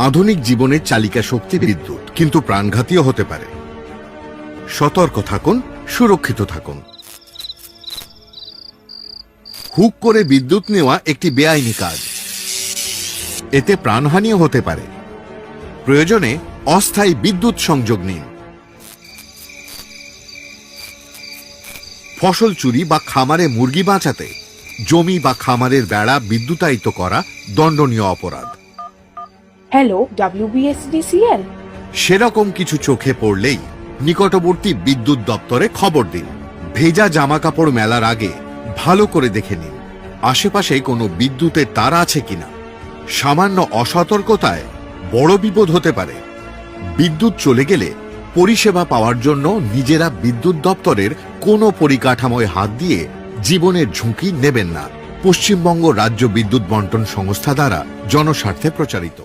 আধুনিক জীবনের চালিকা শক্তি বিদ্যুৎ, কিন্তু প্রাণঘাতীও হতে পারে। সতর্ক থাকুন, সুরক্ষিত থাকুন। হুক করে বিদ্যুৎ নেওয়া একটি বেআইনি কাজ। এতে প্রাণহানিও হতে পারে। প্রয়োজনে অস্থায়ী বিদ্যুৎ সংযোগ নিন। ফসল চুরি বা খামারে মুরগি বাঁচাতে জমি বা খামারের বেড়া বিদ্যুতায়িত করা দণ্ডনীয় অপরাধ। Hello, WBSDCL। সেরকম কিছু চোখে পড়লেই নিকটবর্তী বিদ্যুৎ দপ্তরে খবর দিন। ভেজা জামাকাপড় মেলার আগে ভালো করে দেখে নিন আশেপাশে কোনো বিদ্যুতের তার আছে কিনা। সামান্য অসতর্কতায় বড় বিপদ হতে পারে। বিদ্যুৎ চলে গেলে পরিষেবা পাওয়ার জন্য নিজেরা বিদ্যুৎ দপ্তরের কোনো পরিকাঠামোয় হাত দিয়ে জীবনের ঝুঁকি নেবেন না। পশ্চিমবঙ্গ রাজ্য বিদ্যুৎ বন্টন সংস্থা দ্বারা জনস্বার্থে প্রচারিত।